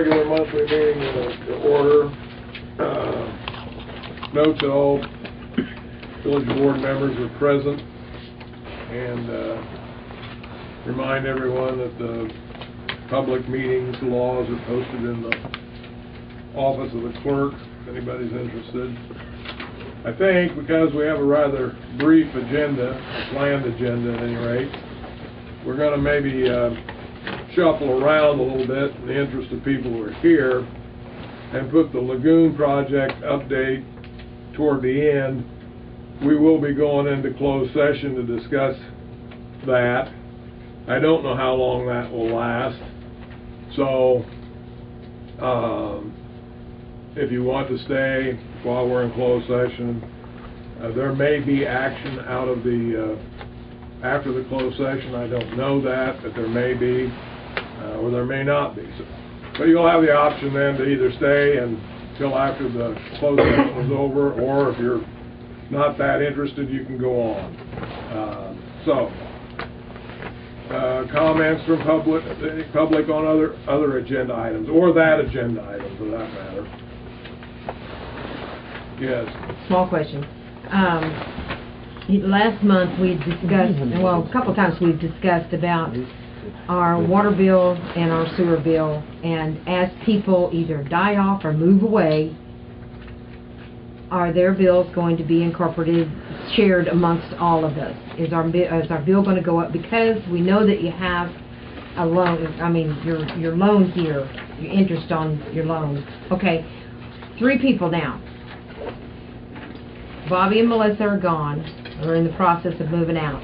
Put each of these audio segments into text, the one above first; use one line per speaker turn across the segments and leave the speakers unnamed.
Regular monthly meeting to order. Note that all village board members are present, and remind everyone that the public meetings laws are posted in the office of the clerk if anybody's interested. I think because we have a rather brief agenda, a planned agenda at any rate, we're going to maybe shuffle around a little bit in the interest of people who are here and put the lagoon project update toward the end. We will be going into closed session to discuss that. I don't know how long that will last, so if you want to stay while we're in closed session, there may be action out of the after the closed session. I don't know that, but there may be or there may not be. So you'll have the option then to either stay until after the closed session is over, or if you're not that interested, you can go on. Comments from public on other agenda items, or that agenda item for that matter. Yes.
Small question. Last month we discussed, well, a couple times we've discussed about our water bill and our sewer bill, and as people either die off or move away, are their bills going to be incorporated, shared amongst all of us? Is our bill going to go up? Because we know that you have a loan, I mean your loan here, your interest on your loan. Okay, 3 people now. Bobby and Melissa are gone, or in the process of moving out.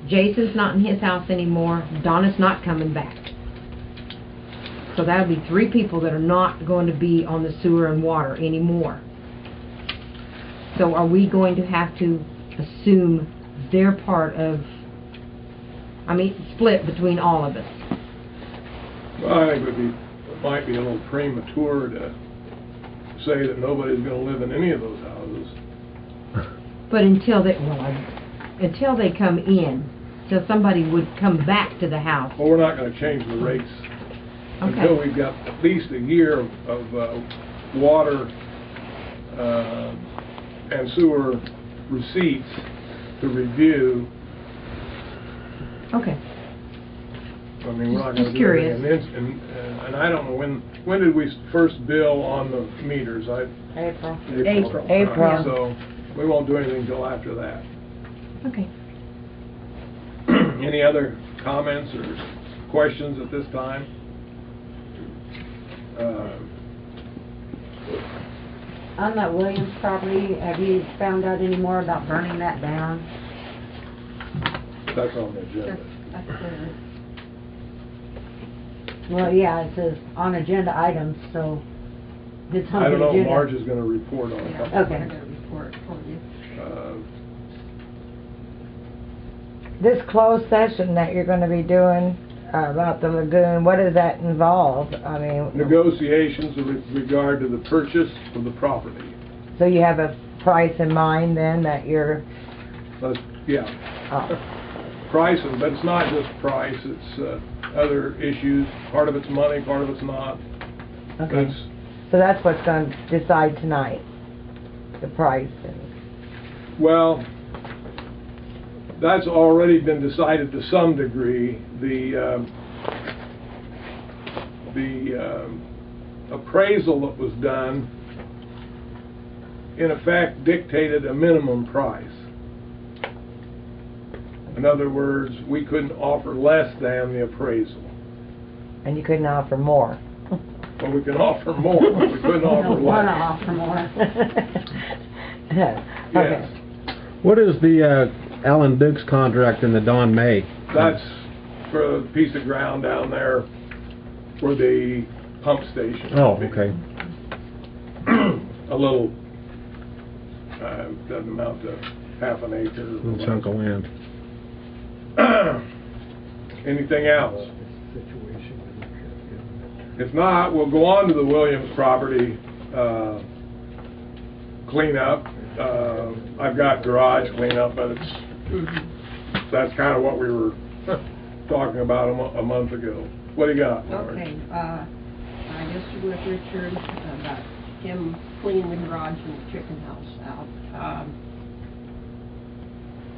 Jason's not in his house anymore. Donna's not coming back. So that'll be 3 people that are not going to be on the sewer and water anymore. So are we going to have to assume their part of, split between all of us?
Well, I think it might be a little premature to say that nobody's going to live in any of those houses.
But until they come in, so somebody would come back to the house.
Well, we're not going to change the rates until we've got at least a year of water and sewer receipts to review.
Okay.
I mean, we're not going to do
curious.
anything. And I don't know when did we first bill on the meters?
April.
April. So we won't do anything until after that.
Okay.
Any other comments or questions at this time?
On that Williams property, have you found out any more about burning that down?
That's on the agenda.
Well, yeah, it says on agenda items, so it's on
I don't
the
know.
agenda.
Marge is going to report on it.
Okay.
I'm going to report for you.
This closed session that you're going to be doing about the lagoon, what does that involve? I mean,
negotiations with regard to the purchase of the property.
So you have a price in mind then that you're...
Yeah.
Oh.
Price, but it's not just price, it's other issues. Part of it's money, part of it's not.
Okay. So that's what's going to decide tonight, the price.
Well, that's already been decided to some degree. The appraisal that was done, in effect, dictated a minimum price. In other words, we couldn't offer less than the appraisal.
And you couldn't offer more.
Well, we can offer more, but we couldn't offer less.
I don't want to offer more.
Okay.
Yes.
What is the Alan Dukes contract in the Don May?
That's for a piece of ground down there for the pump station.
Oh, okay.
A little, doesn't amount to half an acre.
Little chunk of land.
Anything else? If not, we'll go on to the Williams property cleanup. I've got garage cleanup, but that's kind of what we were talking about a month ago. What do you got, Marge?
Okay, I this with Richard about him cleaning the garage and the chicken house out.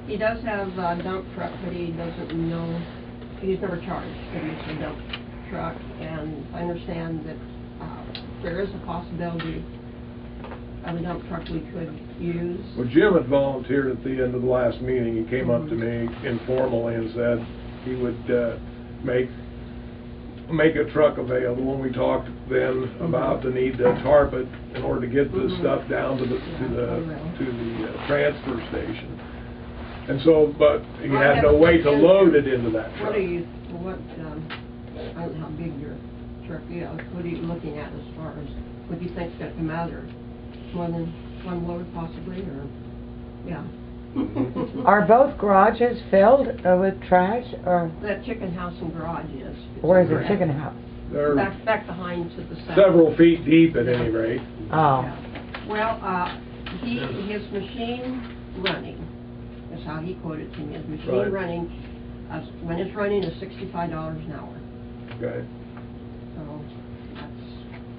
He does have a dump truck, but he doesn't know, he's never charged to use a dump truck, and I understand that there is a possibility of a dump truck we could use.
Well, Jim had volunteered at the end of the last meeting. He came up to me informally and said he would make a truck available. And we talked then about the need to tarp it in order to get the stuff down to the transfer station. And so, but he had no way to load it into that truck.
I don't know how big your truck is. What are you looking at as far as what do you think's going to come out, or more than one load possibly, or yeah?
Are both garages filled with trash, or
That chicken house and garage is.
where's the chicken house?
They're
Back behind to the south.
several feet deep at any rate.
Oh,
Yeah. Well, his machine running, is how he quoted to me, his machine
Right.
running, when it's running is $65 an hour.
Okay.
So, that's,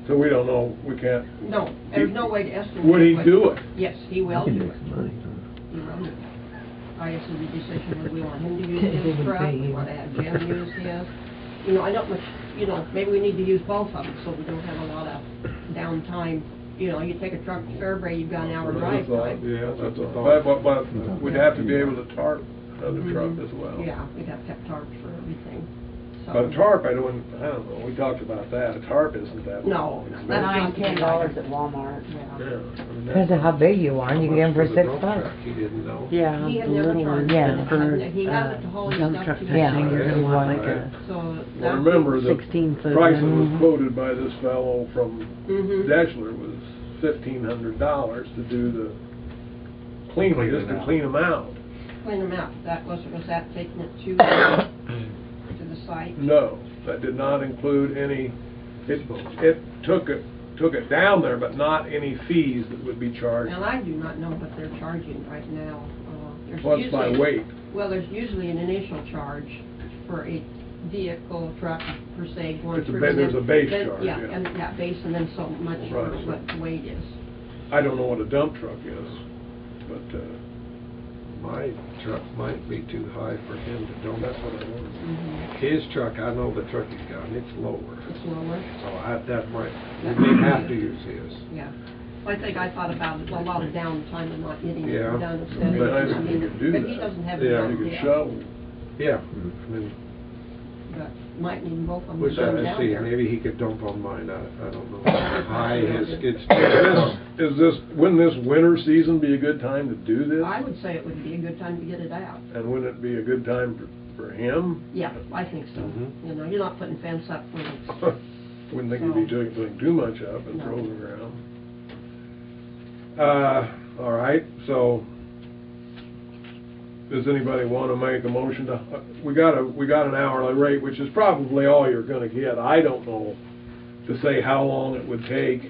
So we don't know, we can't.
no, there's no way to estimate.
Would he
what-
do it?
Yes, he will
He
do
can
it.
make some money.
He will do it. I guess it's a decision whether we want him to use
They
his
would
truck,
pay
we
you.
want to have Jim use his. You know, I don't much, you know, maybe we need to use both of them so we don't have a lot of downtime. You know, you take a truck to Fairbury, you've got an hour drive time.
Yeah, that's a thought. But we'd have to be able to tarp another truck as well.
Yeah, we'd have to have tarps for everything. So.
But a tarp, I don't know, we talked about that. A tarp isn't that.
No,
expensive.
that's not
$9-10 at Walmart.
Yeah.
Yeah.
I mean,
depends on how big you are, and you can get them for
For the
$6.
dump truck, He didn't know.
Yeah,
He had
the
never
little
charged.
one.
Yeah.
For,
He has it to haul his
dump
stuff
truck
to
type
Yeah.
thing, you're gonna want like a
So.
Well,
that'd
remember
be-
the
16-foot
price that
one.
was quoted by this fellow from
Mhm.
Deshler was $1,500 to do the cleaning,
Clean
just
it
to
out.
clean them out.
Clean them out. Was that taking it to the site?
No, that did not include any, it took it down there, but not any fees that would be charged.
And I do not know what they're charging right now. There's
Plus by
usually-
weight.
Well, there's usually an initial charge for a vehicle, truck, per se, going
It's a
through.
ba- there's a base
then-
charge,
Yeah,
yeah.
and that base, and then so much for
Right.
what the weight is.
I don't know what a dump truck is, but,
My truck might be too high for him to dump.
that's what I wondered.
His truck, I know the truck he's got, and it's lower.
It's lower,
So that might, we may have to use his.
yeah. Well, I thought about it, a lot of downtime and not getting it
Yeah.
done
It'd
instead
be
of.
nice
I
if
mean,
you could do
but he
that.
doesn't have a
Yeah.
dump
You could
yet,
shovel.
Yeah, I mean,
but might need both of them
which
done
I
down
see,
there.
maybe he could dump on mine, I don't know how high his skid steer is.
Wouldn't this winter season be a good time to do this?
I would say it would be a good time to get it out.
And wouldn't it be a good time for him?
Yeah, I think so.
Mhm.
You know, you're not putting fence up when it's,
Wouldn't think you'd be putting too much up and
No.
frozen around. All right, so, does anybody want to make a motion to, we got an hourly rate, which is probably all you're gonna get. I don't know to say how long it would take.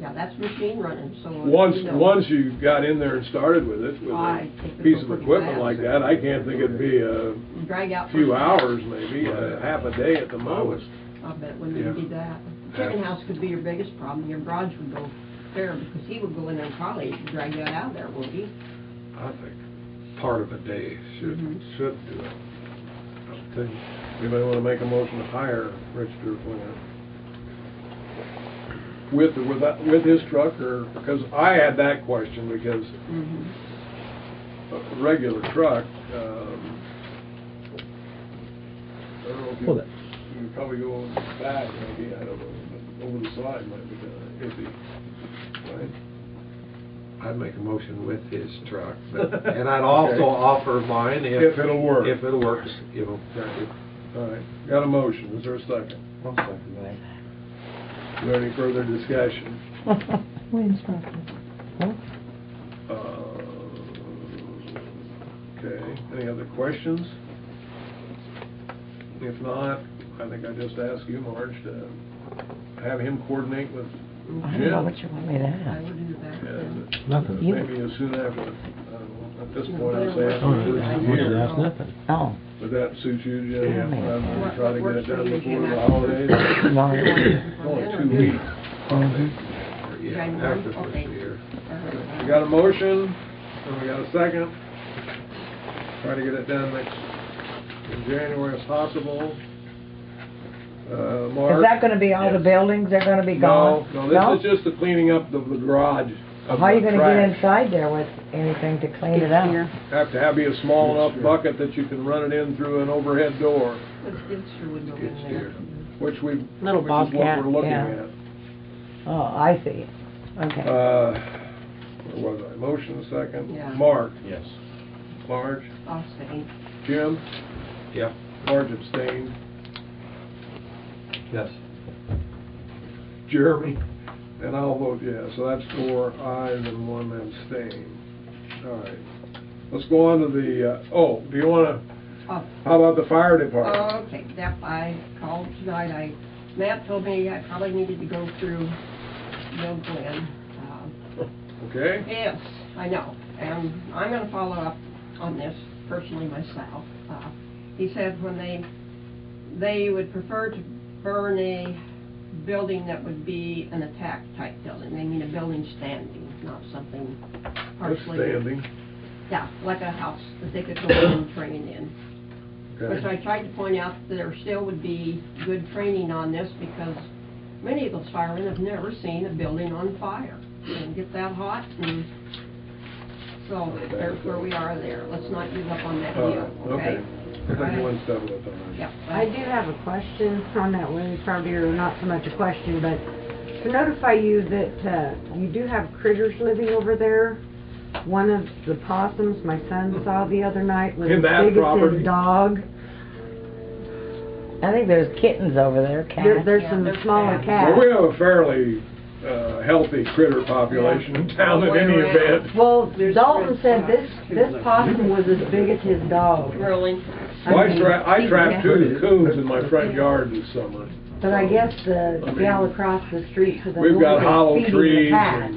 yeah, that's machine running, so.
Once
you know,
you got in there and started with it, with
I
a
think it'd
piece
go
of
pretty
equipment
fast.
like that, I can't think it'd be a
Drag out.
few
for-
hours maybe, half a day at the most.
I bet it wouldn't
Yeah.
even be that. Chicken house could be your biggest problem. Your garage would go there because he would go in there and probably drag that out there, wouldn't he?
I think part of a day should
Mhm.
do it. I think.
Anybody want to make a motion to hire Rich to clean it? With his truck, or, because I had that question, because a regular truck, I don't know if
Well,
you could probably go over the back, maybe, I don't know, but over the side might be iffy, right?
I'd make a motion with his truck, but, and I'd also
Okay.
offer mine
If it'll work.
If it works, you know.
All right, got a motion, is there a second?
I'll second that.
Is there any further discussion?
Williams property.
Okay, any other questions? If not, I think I just ask you, Marge, to have him coordinate with
I don't know what
Jim.
you want me to
I
have.
would do that.
And
Nothing.
You-
maybe as soon after, I don't know, at this point, I'd say
Oh,
after the
I
first
wanted to
year.
ask nothing.
Oh,
But Does that suit you, Jim?
Yeah.
Rather than try to get it done
What
before
works
the
for you,
holidays? Only 2 weeks.
Yeah,
January?
after the
Okay.
year.
We got a motion, and we got a second. Try to get it done in January as possible. Mark?
Is that gonna be all the buildings, they're gonna be gone?
No, this is just the cleaning up of the garage. Of
How are you
the
gonna
trash.
get inside there with anything to clean it up?
Have to be a small enough bucket that you can run it in through an overhead door,
The skid steer would go in there.
which we,
Little
which is what
bobcat,
we're looking
yeah.
at.
Oh, I see. Okay.
Where was I? Motion second.
Yeah.
Mark?
Yes.
Marge?
I'll stay.
Jim?
Yep.
Marge abstained.
Yes.
Jeremy? And I'll vote yes. So that's 4 ayes and 1 abstain. All right. Let's go on to the, do you want to,
Oh,
how about the fire department?
okay, that, I called tonight, Matt told me I probably needed to go through Bill Glenn.
Okay?
Yes, I know, and I'm gonna follow up on this personally myself. He said when they would prefer to burn a building that would be an attack type building. They mean a building standing, not something
Just
partially.
standing.
Yeah, like a house that they could go in and train in. Which I
Okay.
tried to point out that there still would be good training on this because many of those firemen have never seen a building on fire. And get that hot and so there's where we are there. Let's not give up on that deal, okay?
Take one step at a time.
Yeah.
I do have a question on that Williams property, or not so much a question, but to notify you that you do have critters living over there. One of the possums my son saw the other night was
In
as
that
big as
property?
his dog.
I think there's kittens over there, cats.
There's
Yeah,
some
there's
smaller
cats.
cats.
Well, we have a fairly healthy critter population in town in any event.
Well,
There's
Dalton
red
said
spots,
this possum was as big as his dog.
Really?
Well, I trapped 2 coons in my front yard this summer.
But I guess the
I mean,
gal across the street to the
We've got
north
hollow
is feeding the
trees
cats.
and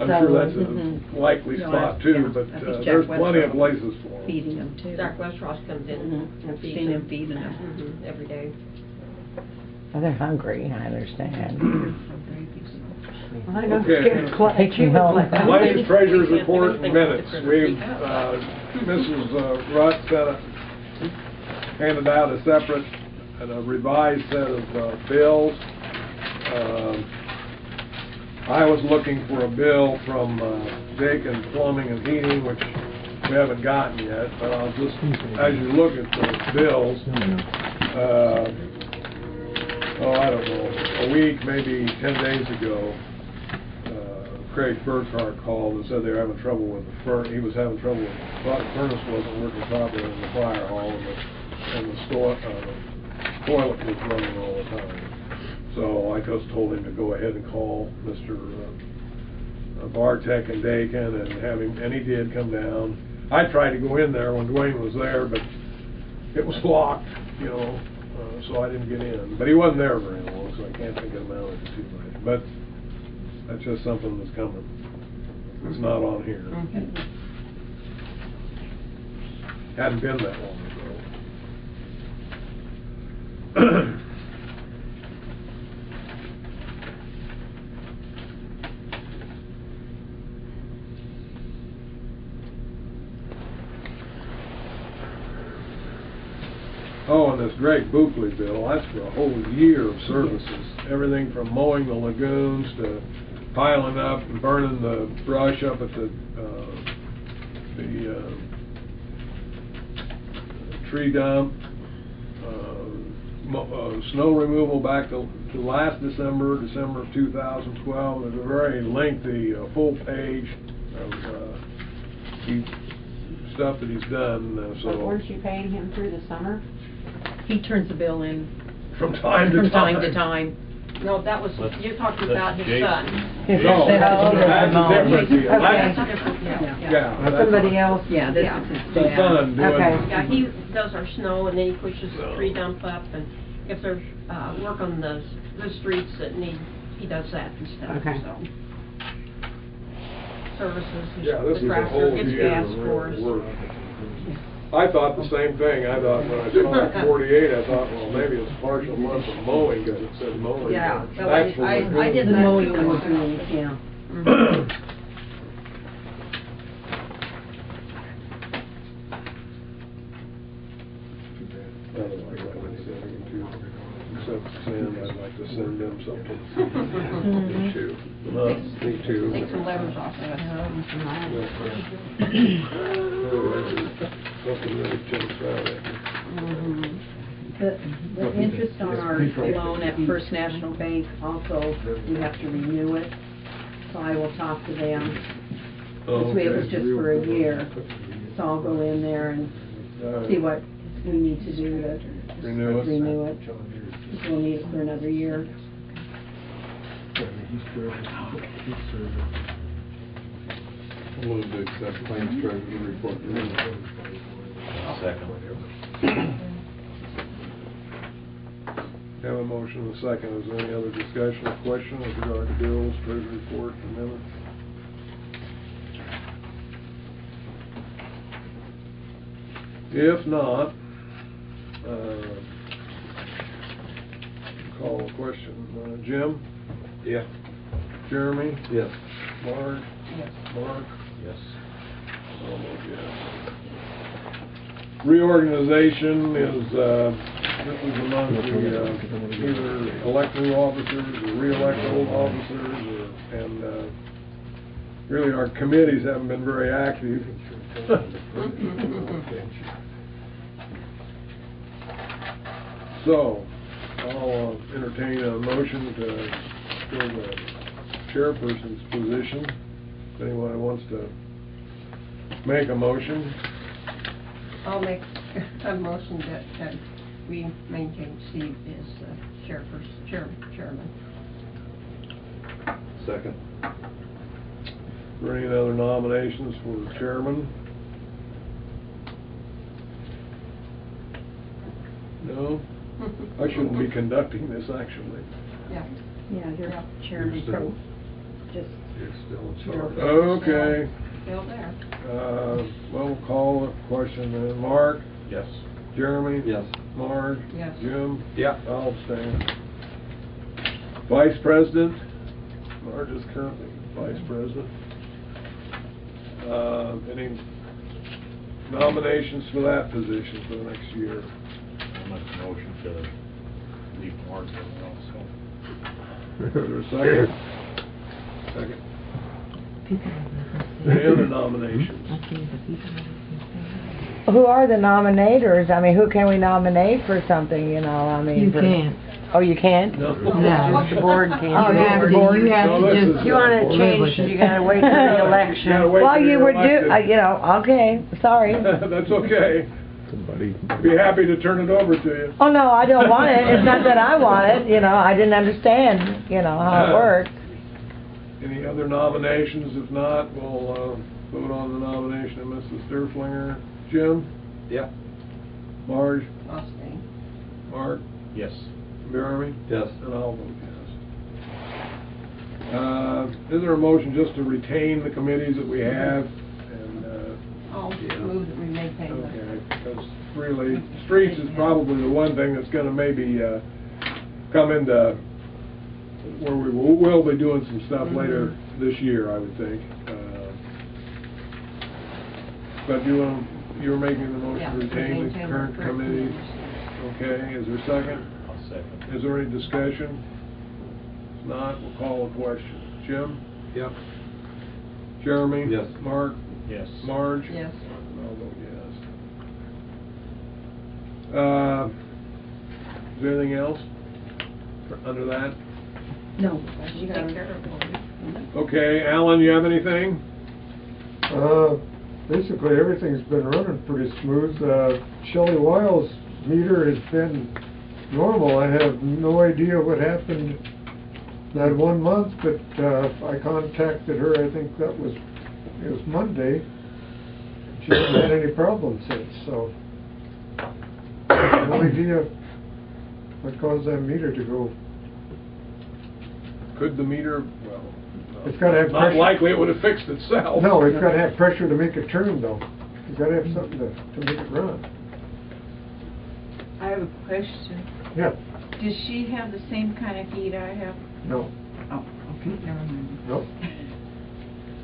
I'm sure
So,
that's a likely spot too, but there's plenty of places for them.
Feeding them too.
Zach Westross comes in and feeds
Seen him
them.
feeding them.
Every day.
Well, they're hungry, I understand.
I know,
Okay.
it's like she was like,
Ladies, treasurer's report and minutes. We've, Mrs. Rutt handed out a separate and a revised set of bills. I was looking for a bill from Dakin Plumbing and Heating, which we haven't gotten yet, but I'll just, as you look at the bills, I don't know, a week, maybe 10 days ago, Craig Burkhart called and said they were having trouble with the furnace. He was having trouble with the furnace wasn't working properly in the fire hall, and the toilet was running all the time. So I just told him to go ahead and call Mr. Bartek and Dakin and have him, and he did come down. I tried to go in there when Dwayne was there, but it was locked, so I didn't get in. But he wasn't there very long, so I can't think it amounted to too much. But that's just something that's coming. It's not on here. Hadn't been that long ago. Oh, and this Greg Buckley bill, that's for a whole year of services. Everything from mowing the lagoons to piling up and burning the brush up at the tree dump, snow removal back to last December of 2012. There's a very lengthy full page of stuff that he's done.
But weren't you paying him through the summer?
He turns the bill in
From time to
time.
No, that was, you're talking about his son.
No, that's a different deal.
That's
That's,
a different deal, yeah.
yeah. that's
Somebody else?
Yeah, this
Yeah.
is his
The
dad.
son doing.
Okay.
Yeah, he does our snow and then he pushes the tree dump up and if there's, work on the streets that he does that and stuff,
Okay.
so. Services,
Yeah, this
the
is a whole
tractor gets
year
gas
of
for us.
work. I thought the same thing. I thought when I saw 48, I thought, well, maybe it's partial month of mowing because it said mowing.
Yeah,
but
so
that's for
I
lagoon.
did
The
that
mowing
too.
and lagoons, yeah.
Otherwise, I would say anything too. Except Sam, I'd like to send them something.
Me too.
Me too.
Take some letters off of it.
Something really jumps out at me.
The interest on our loan at First National Bank also, we have to renew it. So I will talk to them. This way it was just for a year. So I'll go in there and see what we need to do to
Renew it.
renew it. We'll need it for another year.
Move to accept claims treasurer report.
Second.
Have a motion and a second. Is there any other discussion or question with regard to bills, treasury report, and minutes? If not, call a question. Jim?
Yeah.
Jeremy?
Yes.
Marge?
Yes.
Mark?
Yes.
I'll vote yes. Reorganization is, this is among the, either elect new officers or re-elect old officers, and really our committees haven't been very active. So, I'll entertain a motion to fill the chairperson's position. If anyone wants to make a motion.
I'll make a motion that we maintain Steve as chairman.
Second.
Are there any other nominations for chairman? No? I shouldn't be conducting this, actually.
Yeah.
Yeah, you're
Yeah.
chairman
You're still-
pro, just,
You're still in charge.
Okay.
Still there.
Well, we'll call the question then. Mark?
Yes.
Jeremy?
Yes.
Marge?
Yes.
Jim?
Yeah.
I'll abstain. Vice President? Marge is currently Vice President. Any nominations for that position for the next year?
I'll make a motion to leave Mark in also.
Is there a second? Second. Any other nominations?
Who are the nominators? I mean, who can we nominate for something, you know, I mean?
You
for-
can't.
Oh, you can't?
No.
No.
The board can't.
Oh, you have to, you have
No,
to
this
just.
is,
You wanna
live
change,
with it.
you gotta wait for the election.
Gotta wait
Well,
till
you
you're
would do,
elected.
you know, okay, sorry.
That's okay.
Somebody.
Be happy to turn it over to you.
Oh, no, I don't want it. It's not that I want it, you know, I didn't understand, you know, how it works.
Any other nominations? If not, we'll vote on the nomination of Mrs. Sturflinger. Jim?
Yeah.
Marge?
I'll stay.
Mark?
Yes.
Jeremy?
Yes.
And I'll vote yes. Is there a motion just to retain the committees that we have? And,
I'll move that we maintain them.
okay, because really, streets is probably the one thing that's gonna maybe come into where we will be doing some stuff later this year, I would think. But you were making the motion
Yeah,
to retain the
maintain
current
the current
committees.
committees.
Okay, is there a second?
I'll second.
Is there any discussion? If not, we'll call a question. Jim?
Yeah.
Jeremy?
Yes.
Mark?
Yes.
Marge?
Yes.
And I'll vote yes. Is there anything else under that?
no.
You take care of it.
Okay, Alan, you have anything?
Basically, everything's been running pretty smooth. Shelley Wiles' meter has been normal. I have no idea what happened that 1 month, but I contacted her, I think it was Monday. She hasn't had any problems since, so no idea what caused that meter to go.
Could the meter, well,
It's gotta have
not
pressure.
likely it would have fixed itself.
No, it's got to have pressure to make it turn, though. You gotta have something to make it run.
I have a question.
Yeah,
Does she have the same kind of heat I have?
no,
Oh, okay, never mind.
no.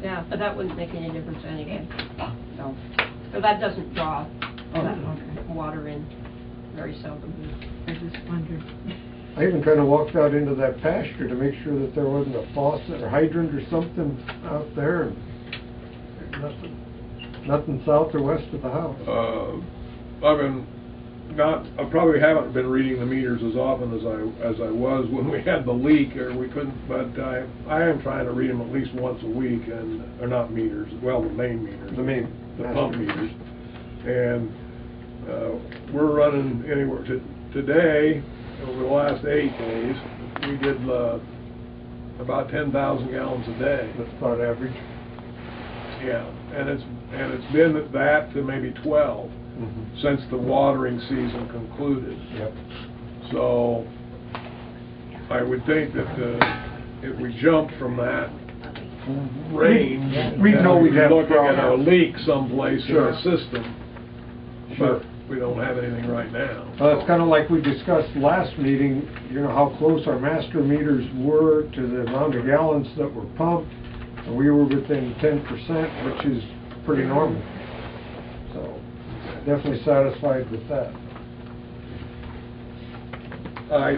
Yeah, but that wouldn't make any difference anyway.
No.
So that doesn't draw
Oh,
that
okay.
water in very seldom.
I just wondered.
I even kinda walked out into that pasture to make sure that there wasn't a faucet or hydrant or something out there, and nothing south or west of the house.
I probably haven't been reading the meters as often as I was when we had the leak, or we couldn't, but I am trying to read them at least once a week, or not meters, well, the main meters. The pump meters. And we're running anywhere, today, over the last 8 days, we did about 10,000 gallons a day.
That's about average.
Yeah, and it's been at that to maybe 12 since the watering season concluded.
Yep.
So I would think that if we jumped from that range,
We know we'd have a
looking at a
problem.
leak someplace in
Sure.
the system.
Sure.
But we don't have anything right now.
Well, it's kind of like we discussed last meeting, you know, how close our master meters were to the amount of gallons that were pumped, and we were within 10%, which is pretty normal. So, definitely satisfied with that.
I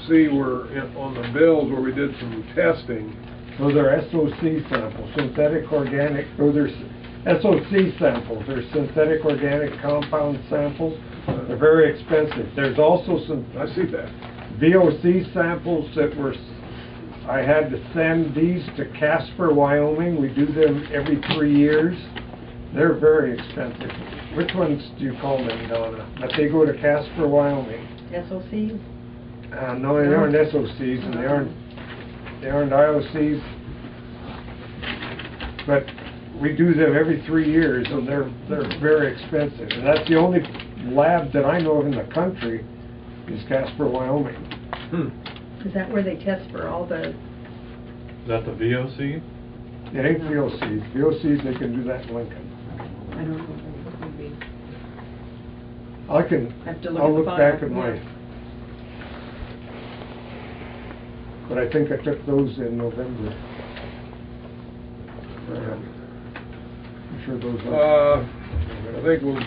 see on the bills where we did some testing.
Those are SOC samples, synthetic organic, or there's SOC samples, they're synthetic organic compound samples. They're very expensive. There's also some
I see that.
VOC samples that I had to send these to Casper, Wyoming. We do them every 3 years. They're very expensive. Which ones do you call them, Donna? But they go to Casper, Wyoming.
SOCs?
No, they aren't SOCs, and they aren't IOCs. But we do them every 3 years, and they're very expensive. And that's the only lab that I know of in the country is Casper, Wyoming.
Is that where they test for all the...
Is that the VOC?
It ain't VOCs. VOCs, they can do that in Lincoln.
I don't know what it would be.
I'll
Have to look
I'll
at the
look
file,
back at
yeah.
my... But I think I took those in November. I'm sure those are...
I think we'll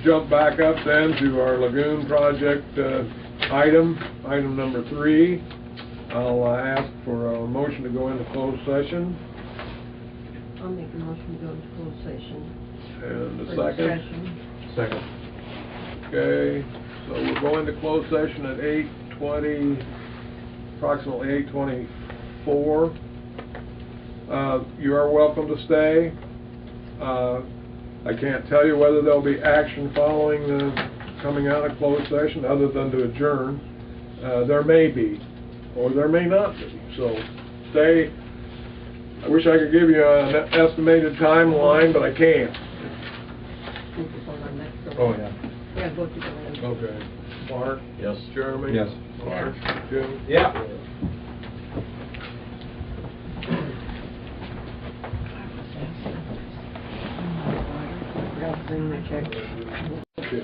jump back up then to our lagoon project item number 3. I'll ask for a motion to go into closed session.
I'll make a motion to go into closed session.
And a
for
second.
discussion.
Second.
Okay, so we're going to closed session at 8:20, approximately 8:24. You are welcome to stay. I can't tell you whether there'll be action following the coming out of closed session other than to adjourn. There may be, or there may not be. So stay. I wish I could give you an estimated timeline, but I can't.
Oh, yeah.
Yeah, both of them.
Okay. Mark?
Yes.
Jeremy?
Yes.
Mark? Jim?
Yeah.
Forgot to bring my check.
Okay.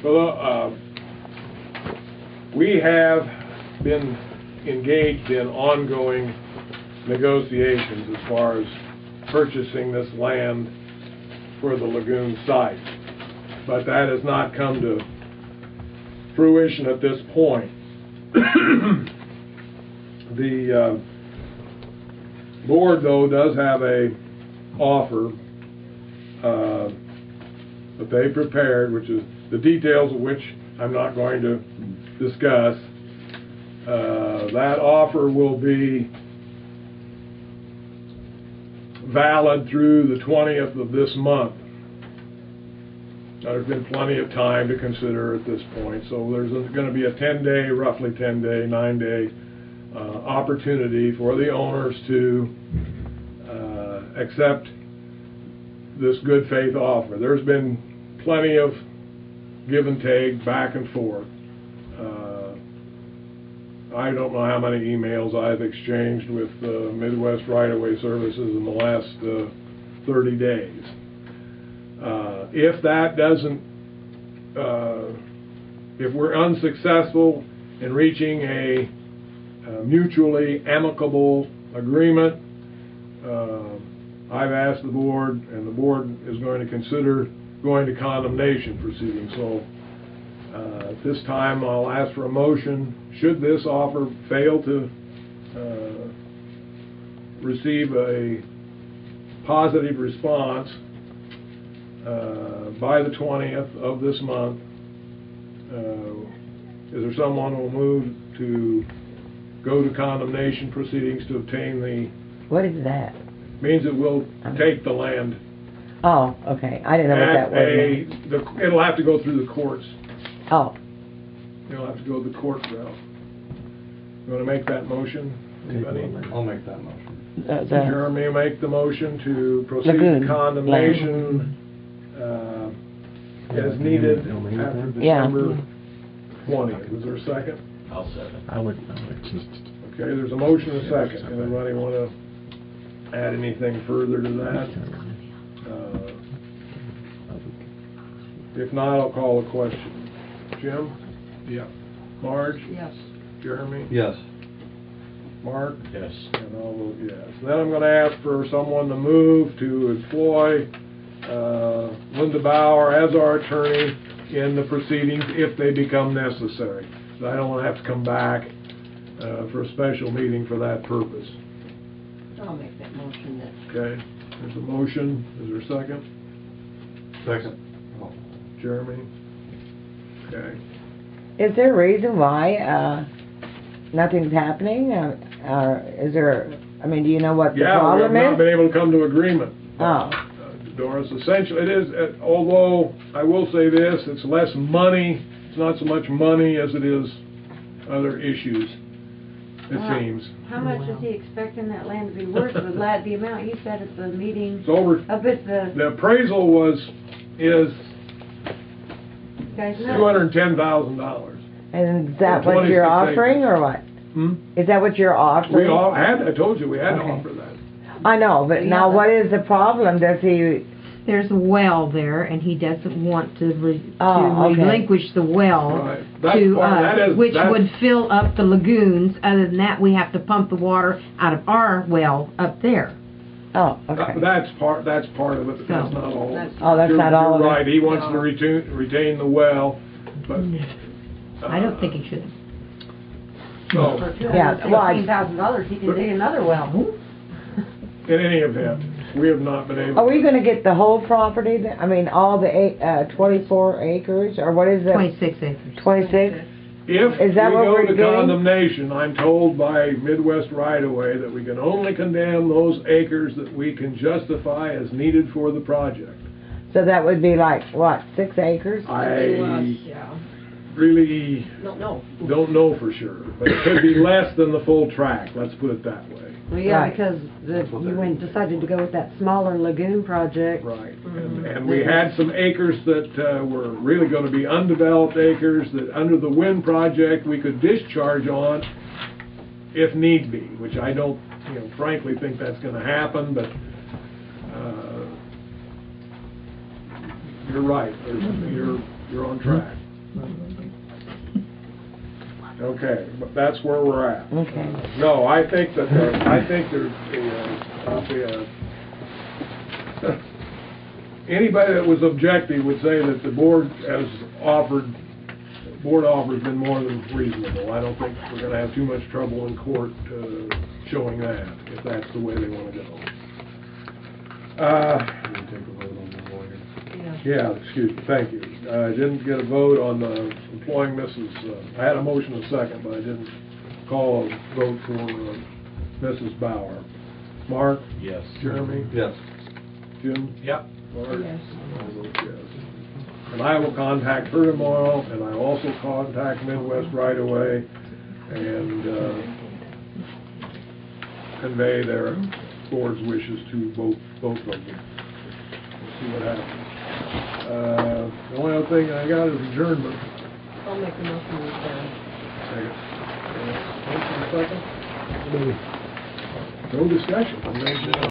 Well, we have been engaged in ongoing negotiations as far as purchasing this land for the lagoon site, but that has not come to fruition at this point. The board, though, does have a offer that they prepared, which is the details of which I'm not going to discuss. That offer will be valid through the 20th of this month. There's been plenty of time to consider at this point, so there's going to be a 10-day, roughly 10-day, 9-day opportunity for the owners to accept this good faith offer. There's been plenty of give and take, back and forth. I don't know how many emails I've exchanged with Midwest Right-of-Way Services in the last 30 days. If that doesn't, if we're unsuccessful in reaching a mutually amicable agreement, I've asked the board, and the board is going to consider going to condemnation proceedings. So at this time, I'll ask for a motion. Should this offer fail to receive a positive response by the 20th of this month, is there someone who will move to go to condemnation proceedings to obtain the...
What is that?
Means that we'll take the land.
Oh, okay. I didn't know what that was.
It'll have to go through the courts.
Oh.
It'll have to go the court route. You want to make that motion? Anybody?
I'll make that motion.
Jeremy, make the motion to proceed
Lagoon.
to condemnation as needed after December 20th. Is there a second?
I'll second.
I would just...
Okay, there's a motion and a second. Anybody want to add anything further to that? If not, I'll call a question. Jim?
Yeah.
Marge?
Yes.
Jeremy?
Yes.
Mark?
Yes.
And I'll vote yes. Then I'm going to ask for someone to move to employ Linda Bauer as our attorney in the proceedings if they become necessary. I don't want to have to come back for a special meeting for that purpose.
I'll make that motion then.
Okay, there's a motion. Is there a second?
Second.
Jeremy? Okay.
Is there a reason why nothing's happening? Or is there, I mean, do you know what the problem
we have not
is?
been able to come to agreement.
Oh.
Doris, essentially it is, although I will say this, it's less money, it's not so much money as it is other issues, it seems.
How much is he expecting that land to be worth? Was that the amount you said at the meeting?
It's over,
Up at
the appraisal is
guys know?
$210,000.
And is that
For
what you're
26
offering
acres.
or what? Is that what you're offering?
We all had, I told you, we had to
Okay.
offer that.
I know, but now what is the problem? Does he,
There's a well there, and he doesn't want to
Oh, okay.
relinquish the well
Right. That's
to
part-
us,
that is-
which
that's-
would fill up the lagoons. Other than that, we have to pump the water out of our well up there.
oh, okay.
That's part of it, but that's not all.
Oh, that's
You're-
not all of
You're
it?
right, he wants to retain the well, but...
I don't think he should.
So,
For
Yeah, well, I-
$216,000, he can dig another well.
in any event, we have not been able...
Are we gonna get the whole property then? I mean, all the 24 acres, or what is it?
26 acres.
26?
If
Is that
we
what
go
we're
to
getting?
condemnation, I'm told by Midwest Right-of-Way that we can only condemn those acres that we can justify as needed for the project.
So that would be like, what, 6 acres?
Yeah.
Really
Don't know.
don't know for sure, but it could be less than the full tract, let's put it that way.
Well, yeah,
Right.
because you decided to go with that smaller lagoon project.
Right, and we had some acres that were really going to be undeveloped acres that under the wind project we could discharge on if need be, which I don't, frankly think that's going to happen, but you're right, you're on track. Okay, but that's where we're at.
Okay.
No, I think that there's anybody that was objective would say that the board offer's been more than reasonable. I don't think we're going to have too much trouble in court showing that, if that's the way they want to go. Yeah, excuse me, thank you. I didn't get a vote on employing Mrs., I had a motion and a second, but I didn't call a vote for Mrs. Bauer. Mark?
Yes.
Jeremy?
Yes.
Jim?
Yep.
Marge?
Yes.
I'll vote yes. And I will contact her tomorrow, and I will also contact Midwest Right-of-Way and convey their board's wishes to both of them. We'll see what happens. The only other thing I got is adjournment.
I'll make a motion to adjourn.
Second. Motion second. No discussion.